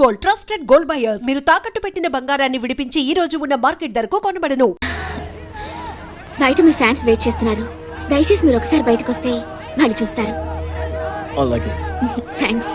Gold, trusted gold buyers. మీరు తాకట్టు పెట్టిన బంగారాన్ని విడిపించి ఈ రోజు ఉన్న మార్కెట్ ధరకు కొనబడను. బయట మీ ఫ్యాన్స్ వెయిట్ చేస్తున్నారు. దయచేసి మీరు ఒకసారి బయటకు వస్తే వాళ్ళు చూస్తారు. అలాగే. థ్యాంక్స్.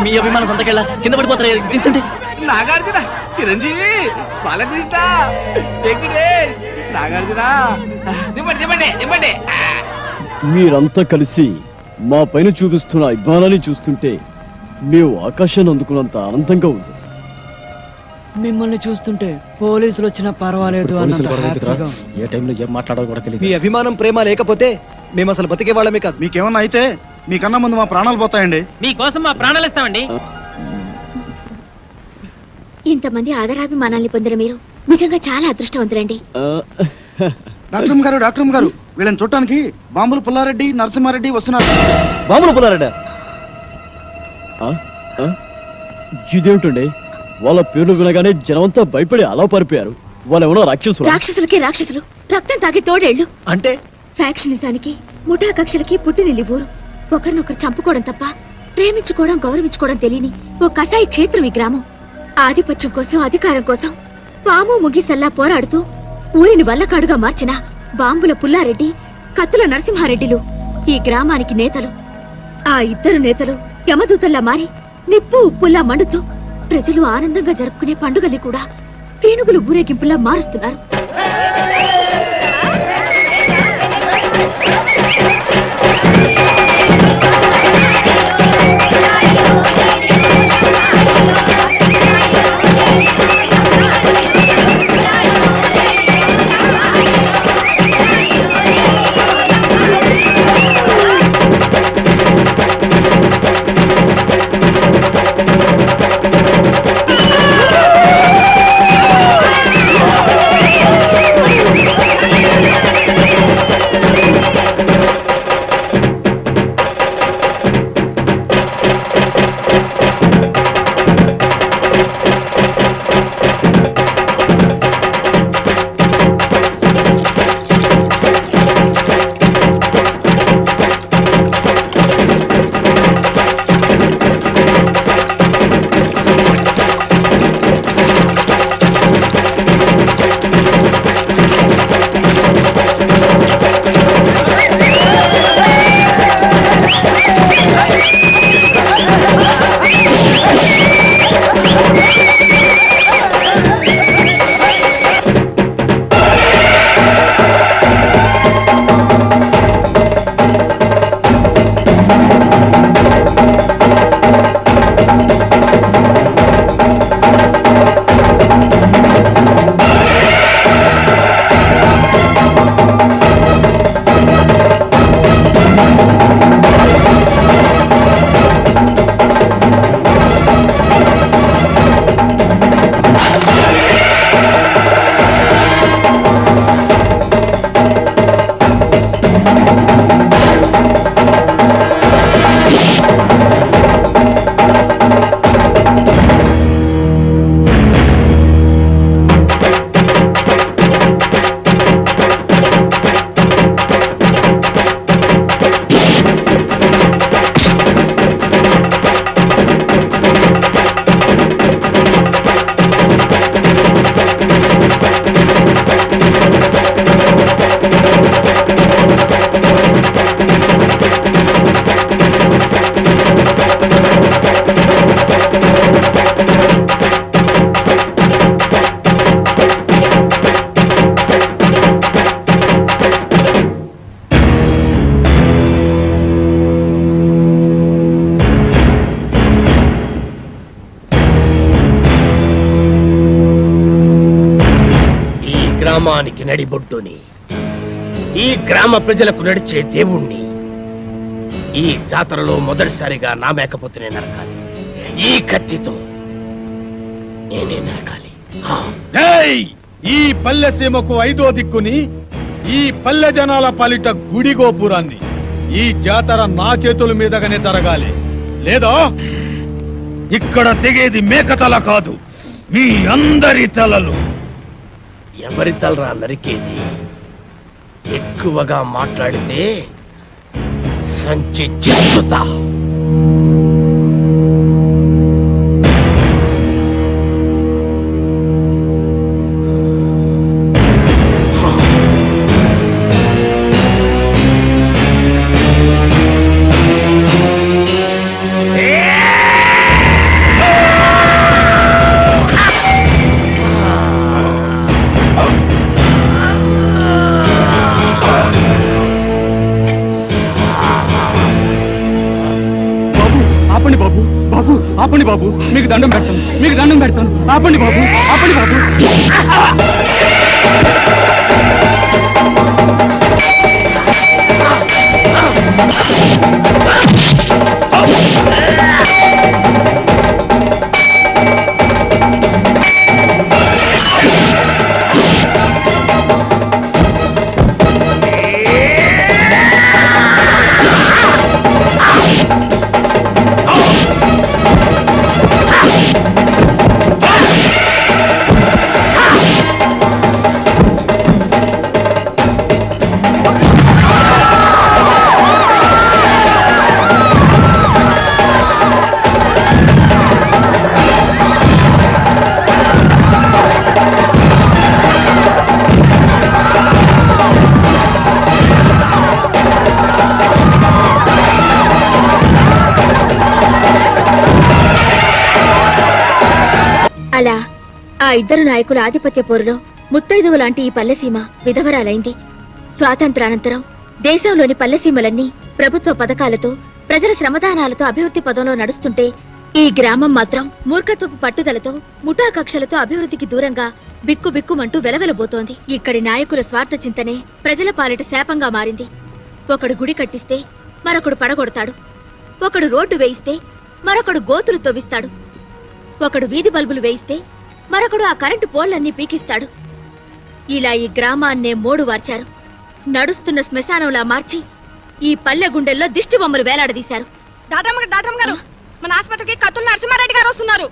మీ అభిమానం సంతకెళ్ళ కింద పడిపోతారు. నాగార్జున, చిరంజీవి, బాలకృష్ణ, వెంకటేష్, నాగార్జున, దింపండి. మీరంతా కలిసి మా పైన చూపిస్తున్న అభిమానాన్ని చూస్తుంటే మేము ఆకాశాన్ని అందుకున్నంత ఆనందంగా ఉంది. మిమ్మల్ని చూస్తుంటే పోలీసులు వచ్చినా పర్వాలేదు. ఏ టైంలో ఏం మాట్లాడాలో కూడా తెలియదు. మీ అభిమానం ప్రేమ లేకపోతే మేము అసలు బతికే వాళ్ళమే కాదు. మీకేమన్నా అయితే మీకన్నా ముందు మా ప్రాణాలు పోతాయండి. మీకోసం మా ప్రాణాలు ఇస్తామండి. ఇంతమంది ఆదరాభిమానాల్ని పొందిన మీరు నిజంగా చాలా అదృష్టవంతులండి. డాక్టర్ గారు వీళ్ళని చూడటానికి బాంబులు పుల్లారెడ్డి, నరసింహారెడ్డి వస్తున్నారు. బాంబులు పుల్లారెడ్డి ఇదేమిటండి? వాళ్ళ పేర్లు వినగానే జనమంతా భయపడి అలా పారిపోయారు. వాళ్ళు ఎవరో రాక్షసులకి రాక్షసులు, రక్తం తాగి తోడేళ్లు. అంటే ఫ్యాక్షనిజానికి, ముఠా కక్షలకి పుట్టినిల్లి ఊరు. ఒకరినొకరు చంపుకోవడం తప్ప ప్రేమించుకోవడం, గౌరవించుకోవడం తెలియని ఓ కసాయి క్షేత్రం ఈ గ్రామం. ఆధిపత్యం కోసం, అధికారం కోసం పాము ముగిసల్లా పోరాడుతూ ఊరిని వల్లకాడుగా మార్చిన బాంబుల పుల్లారెడ్డి, కత్తుల నరసింహారెడ్డిలు ఈ గ్రామానికి నేతలు. ఆ ఇద్దరు నేతలు యమదూతల్లా మారి నిప్పు ఉప్పుల్లా మండుతూ ప్రజలు ఆనందంగా జరుపుకునే పండుగల్ని కూడా పీనుగులు ఊరేగింపులా మారుస్తున్నారు. గ్రామానికి నడిబొడ్డుని, ఈ గ్రామ ప్రజలకు నడిచే దేవుణ్ణి ఈ జాతరలో మొదటిసారిగా నా మేకపోతునే నరకాలి. ఈ కత్తితో నేనే నరకాలి. ఏయ్! ఈ పల్లె సీమకు 5వ దిక్కుని, ఈ పల్లె జనాల పాలిట గుడి గోపురాన్ని ఈ జాతర నా చేతుల మీదగానే జరగాలి. లేదా ఇక్కడ తెగేది మేకతల కాదు, మీ అందరి తలలు. ఎవరి తలరా నరికేది? ఎక్కువగా మాట్లాడితే సంచి చెప్తా. ఆపండి బాబు, బాబు ఆపండి బాబు, మీకు దండం పెడతాను, మీకు దండం పెడతాను. ఆపండి బాబు, ఆపండి బాబు. అలా ఆ ఇద్దరు నాయకుల ఆధిపత్య పోరులో ముత్తైదువు లాంటి ఈ పల్లెసీమ విధవరాలైంది. స్వాతంత్రానంతరం దేశంలోని పల్లెసీమలన్నీ ప్రభుత్వ పథకాలతో, ప్రజల శ్రమదానాలతో అభివృద్ధి పదంలో నడుస్తుంటే ఈ గ్రామం మాత్రం మూర్ఖత్వపు పట్టుదలతో, ముఠా కక్షలతో అభివృద్ధికి దూరంగా బిక్కుబిక్కుమంటూ వెలవెలబోతోంది. ఇక్కడి నాయకుల స్వార్థ చింతనే ప్రజల పాలిట శాపంగా మారింది. ఒకడు గుడి కట్టిస్తే మరొకడు పడగొడతాడు, ఒకడు రోడ్డు వేయిస్తే మరొకడు గోతులు తవ్విస్తాడు, ఒకడు వీధి బల్బులు వేయిస్తే మరొకడు ఆ కరెంటు పోళ్లన్నీ పీకిస్తాడు. ఇలా ఈ గ్రామాన్నే మోడు వార్చారు. నడుస్తున్న శ్మశానంలా మార్చి ఈ పల్లె గుండెల్లో దిష్టి బొమ్మలు వేలాడదీశారు. డాక్టర్ గారు, మన ఆసుపత్రికి కత్తుల నరసింహారెడ్డి గారు వస్తున్నారు.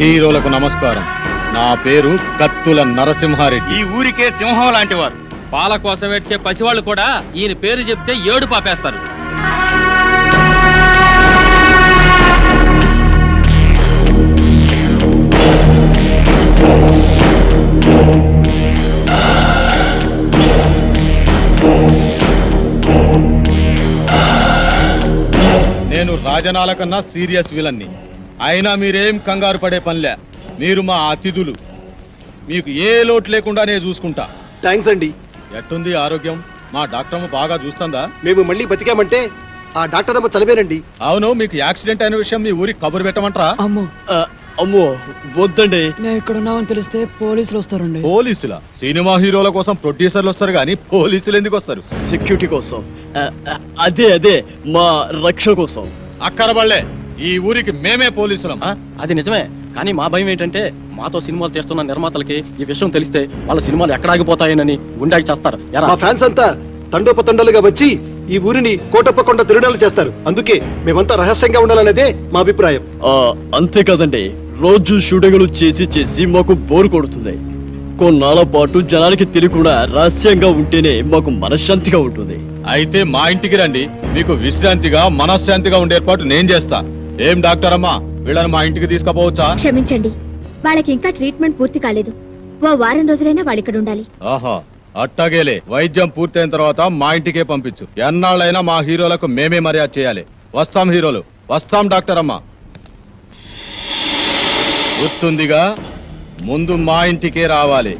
హీరోలకు నమస్కారం. నా పేరు కత్తుల నరసింహారెడ్డి. ఈ ఊరికే సింహం లాంటి వారు. పాల కోసం వచ్చే పసివాళ్ళు కూడా ఈయన పేరు చెప్తే ఏడు పాపేస్తారు. నేను రాజనాల కన్నా సీరియస్ విలన్ని. అయినా మీరేం కంగారు పడే పనిలే. మీరు మా అతిథులు. మీకు ఏ లోటు లేకుండా నేను చూసుకుంటా. థ్యాంక్స్ అండి. ఎట్టుంది ఆరోగ్యం? మా డాక్టర్ బాగా చూస్తుందా? మేము మళ్ళీ బతికామంటే ఆ డాక్టర్ అమ్మ చదివేనండి. అవును, మీకు యాక్సిడెంట్ అయిన విషయం మీ ఊరికి కబురు పెట్టమంటారా? అమ్మో, అమ్మో వద్దండి. నేను ఇక్కడ ఉన్నామని తెలిస్తే పోలీసులు వస్తారండి. పోలీసులా? సినిమా హీరోల కోసం ప్రొడ్యూసర్లు వస్తారు కానీ పోలీసులు ఎందుకు వస్తారు? సెక్యూరిటీ కోసం. అదే మా రక్షణ కోసం. అక్కరబళ్ళే, ఈ ఊరికి మేమే పోలీసులం. అది నిజమే, కానీ మా భయం ఏంటంటే మాతో సినిమాలు చేస్తున్న నిర్మాతలకి ఈ విషయం తెలిస్తే వాళ్ళ సినిమాలు ఎక్కడ ఆగిపోతాయనని గుండాకి చేస్తారు. మా ఫ్యాన్స్ అంతా తండోపతండాలుగా వచ్చి ఈ ఊరిని కోటప్పకొండ తిరునాలు చేస్తారు. అందుకే మేమంతా రహస్యంగా ఉండాలనేదే మా అభిప్రాయం. అంతే కదండి, రోజు షూటింగ్లు చేసి మాకు బోరు కొడుతుంది. కొన్నాళ్ళ పాటు జనానికి తెలియకుండా రహస్యంగా ఉంటేనే మాకు మనశ్శాంతిగా ఉంటుంది. అయితే మా ఇంటికి రండి, మీకు విశ్రాంతిగా మనశ్శాంతిగా ఉండే ఏర్పాటు నేను చేస్తా. ఏం డాక్టర్ అమ్మా, వీళ్ళని మా ఇంటికి తీసుకుపోవచ్చా? క్షమించండి, వాళ్ళకి ఇంకా ట్రీట్మెంట్ పూర్తి కాలేదు. ఓ వారం రోజులైనా వాళ్ళిక్కడ ఉండాలి. ఆహా, అట్టాగేలే. వైద్యం పూర్తయిన తర్వాత మా ఇంటికే పంపించు. ఎన్నాళ్ళైనా మా హీరోలకు మేమే మర్యాద చేయాలి. వస్తాం హీరోలు, వస్తాం డాక్టర్ అమ్మా. గుర్తుందిగా, ముందు మా ఇంటికే రావాలి,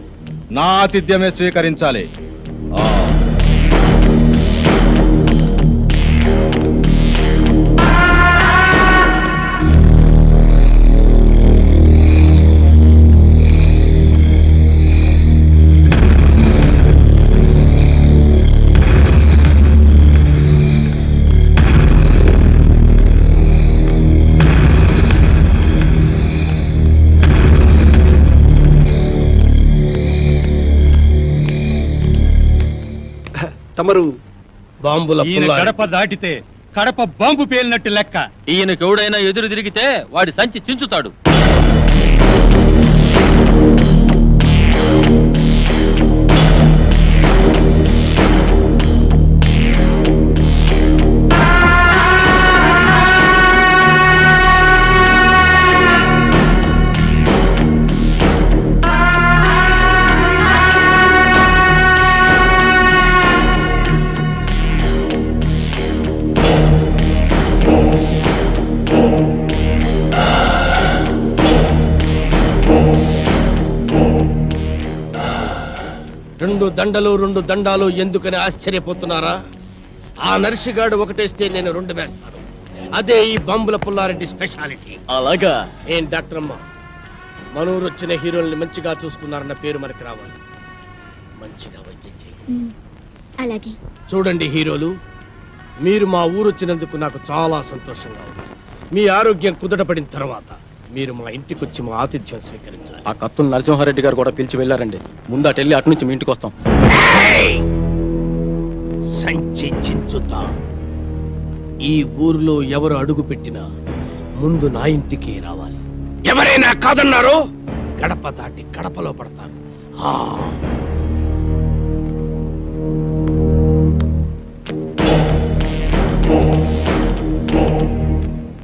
నా ఆతిథ్యమే స్వీకరించాలి. తమరు బాంబుల ఈయన పుల్లారెడ్డి. గడప దాటితే కడప బాంబు పేలినట్టు లెక్క. ఈయనకెవడైనా ఎదురు తిరిగితే వాడి సంచి చించుతాడు. రెండు దండాలు ఎందుకని ఆశ్చర్యపోతున్నారా? ఆ నర్సిగాడు ఒకటేస్తే నేను 2 వేస్తాను. అదే ఈ బాంబుల పుల్లారెడ్డి స్పెషాలిటీ. అలాగా? ఏం డాక్టర్ అమ్మ, మనూరు వచ్చిన హీరోల్ని మంచిగా చూసుకున్నారన్న పేరు మనకి రావాలి. మంచిగా వైద్యం చేయి. అలాగే. చూడండి హీరోలు, మీరు మా ఊరు వచ్చినందుకు నాకు చాలా సంతోషంగా ఉంది. మీ ఆరోగ్యం కుదుటపడిన తర్వాత మీరు మా ఇంటికి వచ్చి మా ఆతిథ్యం స్వీకరించాలి. ఆ కత్తులు నరసింహారెడ్డి గారు కూడా పిలిచి వెళ్ళారండి. ముందు అటు వెళ్ళి అటు నుంచి మీ ఇంటికి వస్తాం. సంచి చించుతా. ఈ ఊర్లో ఎవరు అడుగు పెట్టినా ముందు నా ఇంటికి రావాలి. ఎవరైనా కాదన్నారో గడప దాటి గడపలో పడతాను.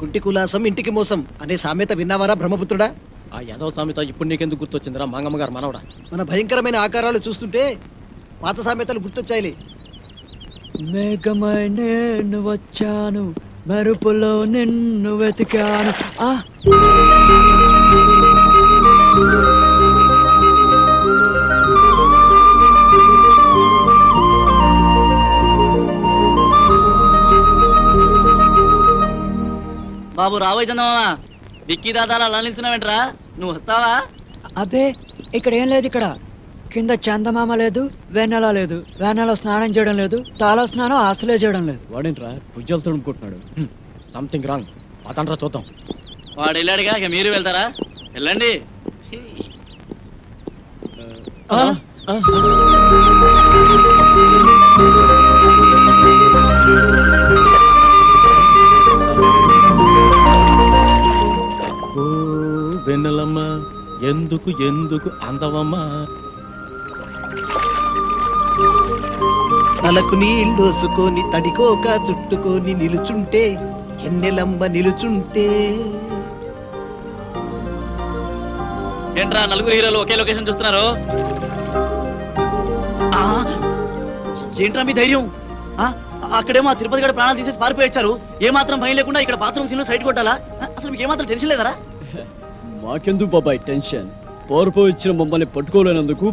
కుంటి కులాసం ఇంటికి మోసం అనే సామెత విన్నావారా బ్రహ్మపుత్రుడా? ఆ యాదవ సామెత ఇప్పుడు నీకెందుకు గుర్తొచ్చిందిరా మంగమ్మ గారు మనవడా? మన భయంకరమైన ఆకారాలు చూస్తుంటే పాత సామెతలు గుర్తొచ్చాయిలే. మేఘమై నేను వచ్చాను, మెరుపులో నిన్ను వెతికాను. బాబు రాబోయ్ చందమామ, డిక్కీ దాదాలు అలా నిల్చున్నావేంట్రా? నువ్వు వస్తావా? అబ్బే ఇక్కడ ఏం లేదు. ఇక్కడ కింద చందమామ లేదు, వెన్నెల లేదు, వెన్నెల స్నానం చేయడం లేదు, తాళ స్నానం అసలే చేయడం లేదు. వాడేంట్రా భుజాలు తడుముకుంటున్నాడు? Something wrong. అతండ్రా చూద్దాం. వాడు వెళ్ళాడుగా, ఇక మీరు వెళ్తారా? వెళ్ళండి. ఓ వెన్నెలమ్మ, ఎందుకు ఎందుకు అందవమ్మా? తలకు నీళ్ళోసుకొని తడికోక చుట్టుకొని నిలుచుంటే ఎన్నెలమ్మ నిలుచుంటే. ఏంట్రా నలుగురు హీరోలు ఒకే లొకేషన్ చూస్తున్నారు? ఏంట్రా మీ ధైర్యం? అక్కడేమో ఆ తిరుపతి గడ ప్రాణాలు తీసేసి పారిపోయొచ్చారు. ఏమాత్రం భయం లేకుండా ఇక్కడ బాత్రూమ్ సీన్ లో సైడ్ కొట్టాలా? అసలు మీకు ఏమాత్రం టెన్షన్ లేదరా? మాకెందుకు బాబాయ్ టెన్షన్? పోరుపో ఇచ్చిన మమ్మల్ని పట్టుకోలేనందుకు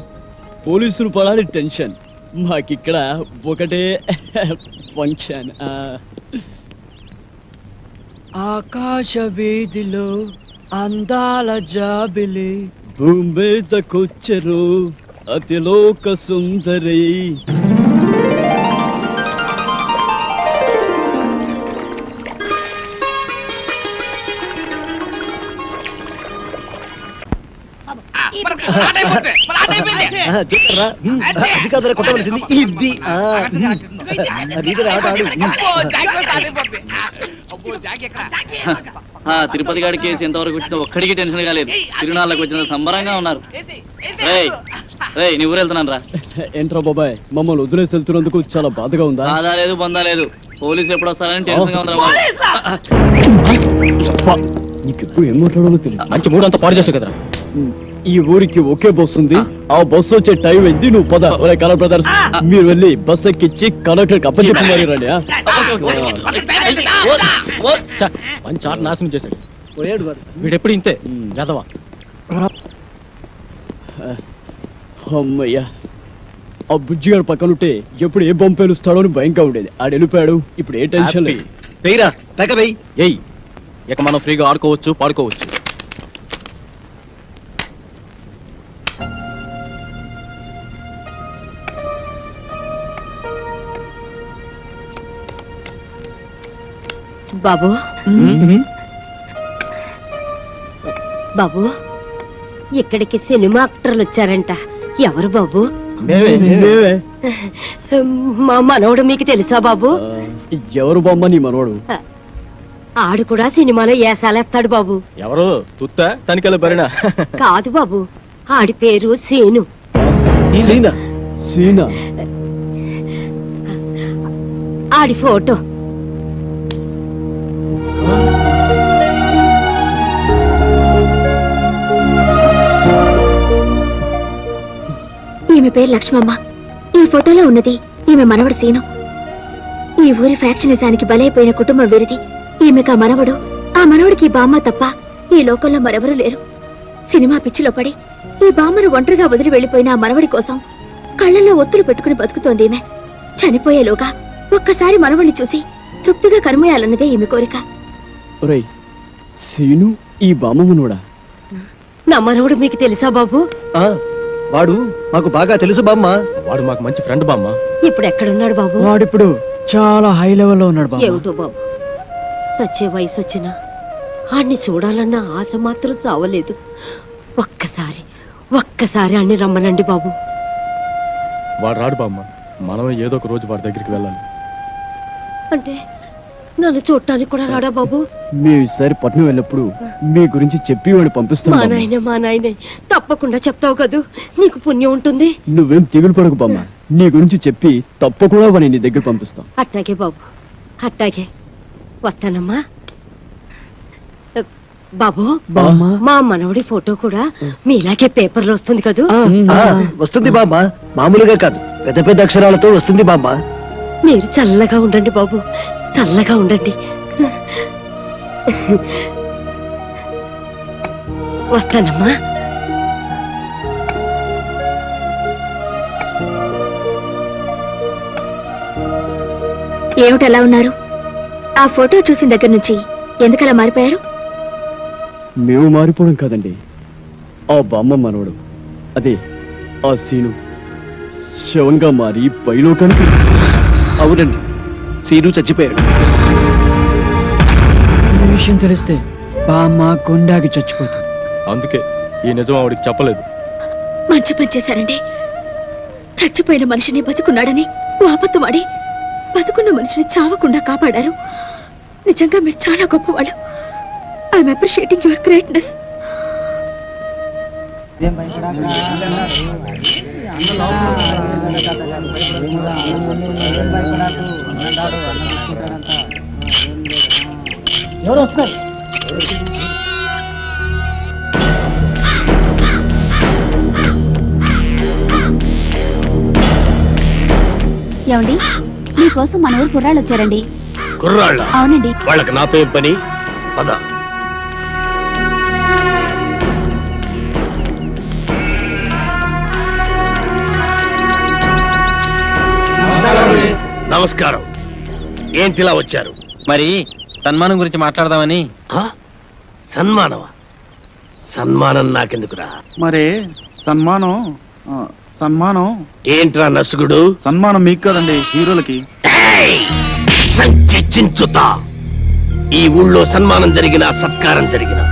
పోలీసులు పడాలి టెన్షన్. మాకిక్కడ ఒకటే ఫంక్షన్. ఆకాశ వీధిలో అందాల జాబిలి, భూమి మీదకొచ్చరు అతిలోక సుందరి. అది కాదురా కొట్టవలసింది ఇది. తిరుపతి గారి కేసు ఎంతవరకు వచ్చినా ఒక్కడికి టెన్షన్ కాలేదు. తిరునాళ్ళకి వచ్చిన సంబరంగా ఉన్నారు. నీ ఊరు వెళ్తున్నాను రా. ఏంట్రా బాబాయ్, మమ్మల్ని వదిలేసి వెళ్తున్నందుకు చాలా బాధగా ఉందా? బాధ లేదు, బందా లేదు. పోలీసు ఎప్పుడు వస్తారని టెన్షన్ గా ఉందా? నీకెప్పుడు ఏం మాట్లాడాలో తెలియదు. మంచి మూడంతా పాడు చేసావు కదరా. ఈ ఊరికి ఒకే బస్సు ఉంది. ఆ బస్సు వచ్చే టైం అయింది. నువ్వు పద. కలర్ బ్రదర్స్, మీరు వెళ్ళి బస్ ఎక్కించి కలెక్టర్ అప్పచెప్పి మరి రండి. మంచి ఆట నాశనం చేశాడు వీడెప్పుడు ఇంతే గదవా. అమ్మయ్యా, ఆ బుజ్జిగాడు పక్కనుంటే ఎప్పుడు ఏ బొమ్మ పేలుస్తాడో అని భయంగా ఉండేది. ఆడు వెళ్ళిపోయాడు. ఇప్పుడు ఏ టెన్షన్ లేదు. వెయ్యిరా పెక వెయ్యి. ఎయ్, ఇక మనం ఫ్రీగా ఆడుకోవచ్చు, పాడుకోవచ్చు. బాబు బాబు, ఇక్కడికి సినిమా యాక్టర్లు వచ్చారంట. ఎవరు బాబు? మా మనవడు మీకు తెలుసా బాబు? ఎవరు బామ్మ నీ మనవాడు? ఆడు కూడా సినిమాలో ఏసాలేస్తాడు బాబు. ఎవరు తుత్త తనికల బరినా? కాదు బాబు, ఆడి పేరు సీను. సీనా? సీనా? ఆడి ఫోటో. ఈమె పేరు లక్ష్మమ్మ. ఈ ఫోటోలో ఉన్నది ఈమె మనవడు సీను. ఈ ఊరి ఫ్యాక్షనిజానికి బలైపోయిన కుటుంబం వీరిది. ఈమెకు ఆ మనవడు, ఆ మనవడికి ఈ బామ్మ తప్ప ఈ లోకంలో మరెవరూ లేరు. సినిమా పిచ్చిలో పడి ఈ బామ్మను ఒంటరిగా వదిలి వెళ్లిపోయిన ఆ మనవడి కోసం కళ్ళల్లో ఒత్తులు పెట్టుకుని బతుకుతోంది ఈమె. చనిపోయేలోగా ఒక్కసారి మనవడిని చూసి తృప్తిగా కనుమయాలన్నదే ఈమె కోరిక. ఒరేయ్, సీను ఈ బామ్మ మనవడా? నా మనవడు మీకు తెలుసా బాబు? వాడు మాకు బాగా తెలుసు బామ్మ. వాడు మాకు మంచి ఫ్రెండ్ బామ్మ. ఇప్పుడు ఎక్కడున్నాడు బాబు? వాడిప్పుడు చాలా హై లెవెల్లో ఉన్నాడు బాబు. ఏమిటో బాబు, సచ్చే వయసు వచ్చినా ఆడిని చూడాలన్న ఆశ మాత్రం చావలేదు. ఒక్కసారి అన్ని రమ్మనండి బాబు. వాడు రాడు బామ్మ. మనమే ఏదో ఒక రోజు వాడి దగ్గరికి వెళ్ళాలి. అంటే నన్ను చూడటానికి కూడా రాడా బాబు? మేము ఈసారి పట్నం వెళ్ళినప్పుడు మీ గురించి చెప్పి వాడిని పంపిస్తాం మా బామ్మ. నాయనే తప్పకుండా చెప్తావు కదూ, నీకు పుణ్యం ఉంటుంది. నువ్వేం దిగులు పడకు బామ్మ. నీ గురించి చెప్పి తప్పకుండా వాడిని నీ దగ్గర పంపిస్తాం. అట్టాగే బాబు, అట్టాగే. వస్తానమ్మా. బాబు, మా మనవడి ఫోటో కూడా మీలాగే పేపర్లో వస్తుంది కదూ? వస్తుంది బామ్మ. మామూలుగా కాదు, పెద్ద పెద్ద అక్షరాలతో వస్తుంది బామ్మ. మీరు చల్లగా ఉండండి బాబు, చల్లగా ఉండండి. వస్తానమ్మా. ఏమిటలా ఉన్నారు? ఆ ఫోటో చూసిన దగ్గర నుంచి ఎందుకలా మారిపోయారు? మేము మారిపోవడం కాదండి, ఆ బామ్మ మనవడు, అదే ఆ సీను శవంగా మారి పైలోకానికి. అవునండి, సీను చచ్చిపోయాడు. ఈ విషయం తెలిస్తే బామ్మ గుండాకి చచ్చిపోతుంది. అందుకే ఈ నిజం ఆవిడికి చెప్పలేదు. మంచి పని చేశారండి. చచ్చిపోయిన మనిషిని బతుకున్నాడని ఓ అబద్ధమాడి బతుకున్న మనిషిని చావకుండా కాపాడారు. నిజంగా మీరు చాలా గొప్పవాళ్ళు. I'm appreciating your greatness. ఎవరు వస్తారు? ఏమండి, మీకోసం మన ఊరు కుర్రాళ్ళు వచ్చారండి. కుర్రాళ్ళ? అవునండి. వాళ్ళకి నాతో ఏం పని? పద. నమస్కారం. ఏంటిలా వచ్చారు? మరి సన్మానం గురించి మాట్లాడదామని. సన్మానమా? సన్మానం నాకెందుకురా? మరి సన్మానం సన్మానం ఏంట్రా నసుగుడు? సన్మానం మీకు కదండి, హీరోలకి. చించుతా. ఈ ఊళ్ళో సన్మానం జరిగినా సత్కారం జరిగినా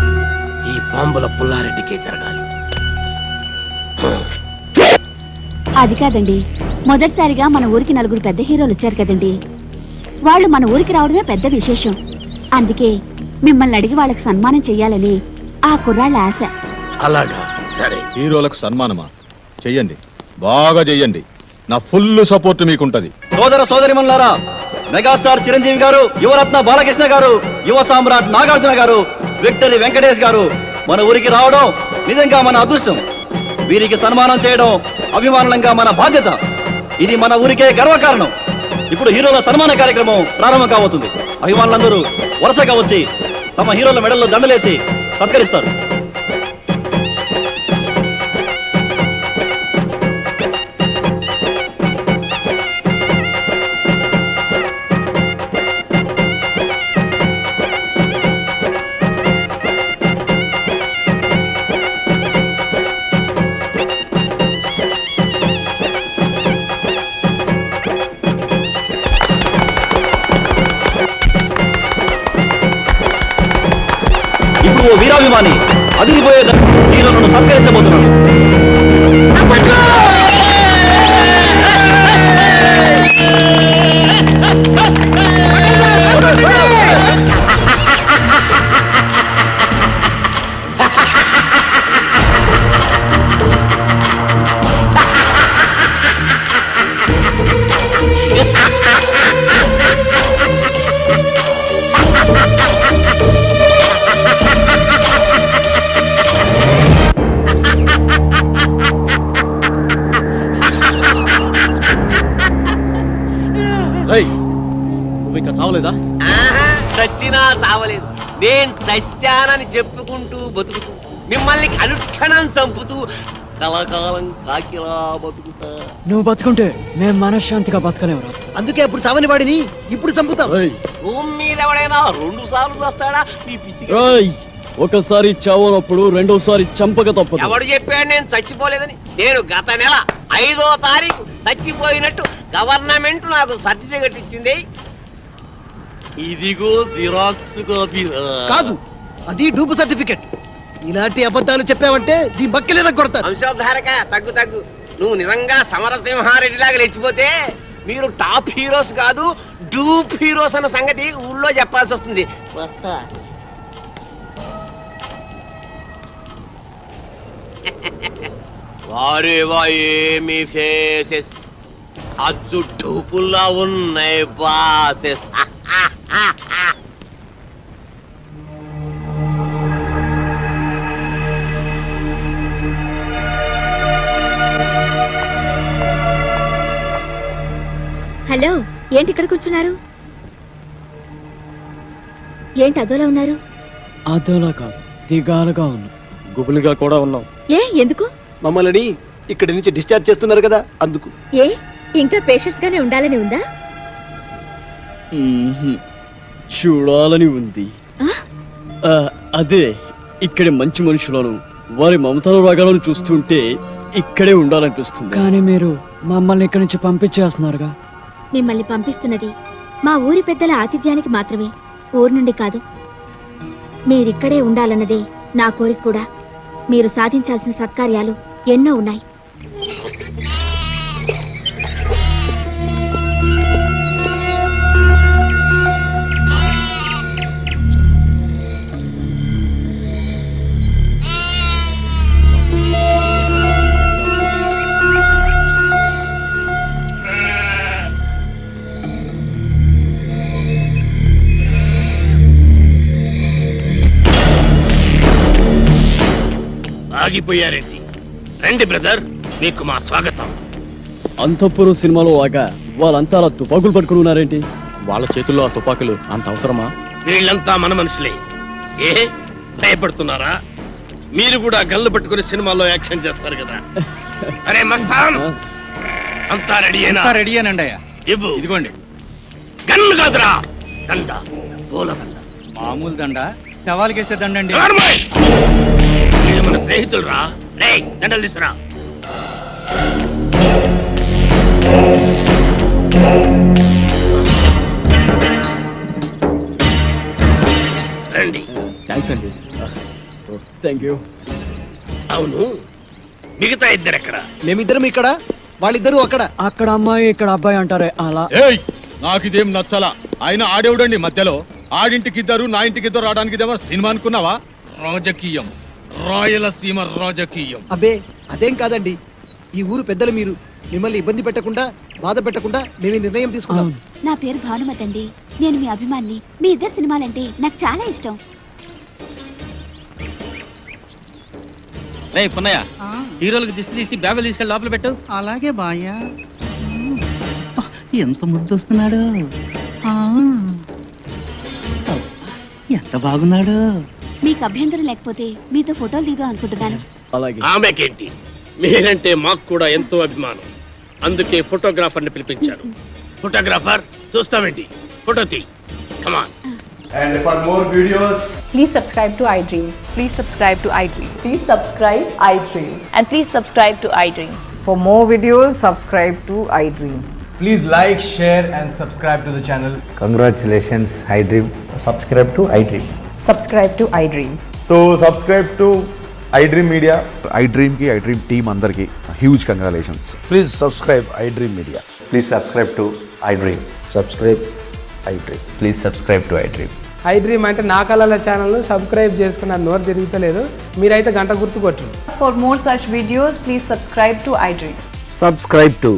ఈ బాంబుల పుల్లారెడ్డికే జరగాలి. అది కాదండి, మొదటిసారిగా మన ఊరికి నలుగురు పెద్ద హీరోలు వచ్చారు కదండి. వాళ్ళు మన ఊరికి రావడమే పెద్ద విశేషం. అందుకే మిమ్మల్ని అడిగి వాళ్ళకి సన్మానం చెయ్యాలని ఆ కుర్రాళ్ళ ఆశ. అలాగా, సరే. హీరోలకు సన్మానమా? చెయ్యండి, బాగా చెయ్యండి. నా ఫుల్ సపోర్ట్ మీకుంటది. సోదర సోదరిమణులారా, మెగాస్టార్ చిరంజీవి గారు, యువరత్న బాలకృష్ణ గారు, యువ సామ్రాట్ నాగార్జున గారు, విక్టరీ వెంకటేష్ గారు మన ఊరికి రావడం నిజంగా మన అదృష్టం. వీరికి సన్మానం చేయడం అభిమానంగా మన బాధ్యత. ఇది మన ఊరికే గర్వకారణం. ఇప్పుడు హీరోల సన్మాన కార్యక్రమం ప్రారంభం కాబోతుంది. అభిమానులందరూ వరుసగా వచ్చి తమ హీరోల మెడల్లో దండలేసి సత్కరిస్తారు. ఇప్పుడు ఓ వీరాభిమాని అదిరిపోయే హీరోలను సత్కరించబోతున్నాడు. రేయ్, నువ్వు ఇంకా చావలేదా? చచ్చినా చావలేదు. నేను చచ్చానని చెప్పుకుంటూ బతుకుతూ మిమ్మల్ని అనుక్షణం చంపుతూ కలకాలం కాకిలా బతుకుతా. నువ్వు బతుకుంటే మేము మనశ్శాంతిగా బతకలేవురా. అందుకే అప్పుడు చావని వాడిని ఇప్పుడు చంపుతాం. రేయ్, భూమి మీద ఎవడైనా 2 సార్లు వస్తాడా? మీ పిచ్చి రేయ్, ఒకసారి చావనప్పుడు రెండోసారి చంపక తప్పదు. ఎవడు చెప్పాడు నేను చచ్చిపోలేదని? నేను గత నెల 5వ తారీఖు చచ్చిపోయినట్టు గవర్నమెంట్ నాకు సర్టిఫికెట్ ఇచ్చింది. ఇదిగో జిరాక్స్ కాపీ. కాదు, అది డూపు సర్టిఫికెట్. ఇలాంటి అబద్ధాలు చెప్పావంటే నీ బక్కెలేన కొడతారు. వంశోద్ధారక తగ్గు తగ్గు. నువ్వు నిజంగా సమరసింహారెడ్డి లాగా లేచిపోతే మీరు టాప్ హీరోస్ కాదు డూప్ హీరోస్ అన్న సంగతి ఊళ్ళో చెప్పాల్సి వస్తుంది. వస్తా. వారేవా ఏమి ఫేసెస్, అచ్చు డూపుల్లా ఉన్నాయి బాసెస్. హలో, ఏంటి ఇక్కడ కూర్చున్నారు? ఏంటి అదోలా ఉన్నారు? అదోలా కాదు, దిగాలుగా ఉన్నా. గుబులుగా కూడా ఉన్నాం. ఏ ఎందుకు? మమ్మల్ని ఇక్కడి నుంచి డిశ్చార్జ్ చేస్తున్నారు కదా, అందుకు. ఏ ఇంకా పేషెంట్స్ గానే ఉండాలని ఉందా? చూడాలని ఉంది. అదే, ఇక్కడి మంచి మనుషులను వారి మమతల రాగాలను చూస్తుంటే ఇక్కడే ఉండాలనిపిస్తుంది. కానీ మీరు మమ్మల్ని ఇక్కడి నుంచి పంపించేస్తున్నారుగా. మిమ్మల్ని పంపిస్తున్నది మా ఊరి పెద్దల ఆతిథ్యానికి మాత్రమే, ఊరు నుండి కాదు. మీరిక్కడే ఉండాలన్నదే నా కోరిక కూడా. మీరు సాధించాల్సిన సత్కార్యాలు ఎన్నో ఉన్నాయి. ఆగిపోయారేంటి? రండి బ్రదర్, మీకు మా స్వాగతం. అంతఃపురం సినిమాలో లాగా వాళ్ళంతా అలా తుపాకులు పట్టుకుని ఉన్నారేంటి? వాళ్ళ చేతుల్లో ఆ తుపాకులు అంత అవసరమా? వీళ్ళంతా మన మనుషులే. ఏ భయపడుతున్నారా? మీరు కూడా గన్లు పట్టుకుని సినిమాల్లో యాక్షన్ చేస్తారు కదా. అరే మస్తాన్, అంతా రెడీయేనా? రెడీయేనండి అయ్యా. ఇవ్వు. ఇదిగోండి. గన్ను కాదురా, దండ, పూల దండ. మామూలు దండ, శవాలకేసే దండండి. నార్మల్. వీళ్ళు మన స్నేహితులు రా. రేయ్, దండలు తీసురా. రండి. థ్యాంక్స్ అండి. Thank you. అవును, మిగతా ఇద్దరు ఎక్కడ? మేమిద్దరం ఇక్కడ, వాళ్ళిద్దరూ అక్కడ. అక్కడ అమ్మాయి ఇక్కడ అబ్బాయి అంటారే అలా. ఏయ్, నాకు ఇదేం నచ్చలా. ఆయన ఆడేవుడండి మధ్యలో. ఆడింటికి ఇద్దరు, నా ఇంటికి ఇద్దరు రావడానికి ఇదేమో సినిమా అనుకున్నావా? రాజకీయం, రాయలసీమ రాజకీయం. అబ్బే అదేం కాదండి. ఈ ఊరు పెద్దలు మీరు. మిమ్మల్ని ఇబ్బంది పెట్టకుండా, బాధ పెట్టకుండా మేము ఈ నిర్ణయం తీసుకున్నాం. నా పేరు భానుమతి అండి. నేను మీ అభిమాన్ని. మీ ఇద్దరు సినిమాలంటే నాకు చాలా ఇష్టం. రే పున్నయ్య, హీరోలకు దిష్టి తీసి బ్యాగులు తీసుకెళ్ళి లోపల పెట్టు. అలాగే బాయ్యా. ఎంత ముద్దొస్తున్నాడు, ఎంత బాగున్నాడు. మీకు అభ్యంతరం లేకపోతే మీతో ఫోటోలు దిగుదాం అనుకుంటున్నాను. అలాగే. ఆమెకేంటి, మీరంటే మాకు కూడా ఎంతో అభిమానం. అందుకే ఫోటోగ్రాఫర్ని పిలిపించారు. ఫోటోగ్రాఫర్, చూస్తామేంటి, ఫోటో తీ. కమాన్. And for more videos, Please subscribe to iDream. Please subscribe to iDream. Please subscribe iDream. And please subscribe to iDream. For more videos, subscribe to iDream. please like, share and subscribe to the channel. Congratulations, iDream. Subscribe to iDream. Subscribe to iDream. So subscribe to iDream Media. iDream ki iDream team andarki huge congratulations. Please subscribe iDream Media. Please subscribe to iDream. Subscribe iDream. Please subscribe to iDream. iDream అంటే నా కళల ఛానల్ను subscribe చేసుకున్న నోరు తిరుగుతలేదు. మీరైతే గంట గుర్తు కొట్టండి. For more such videos, please subscribe to iDream. Subscribe to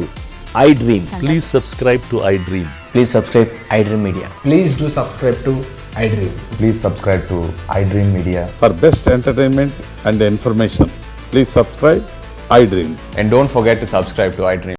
iDream. Please subscribe to iDream. Please subscribe iDream Media. Please do subscribe to iDream. Please subscribe to iDream Media. For best entertainment and information, please subscribe iDream. And don't forget to subscribe to iDream.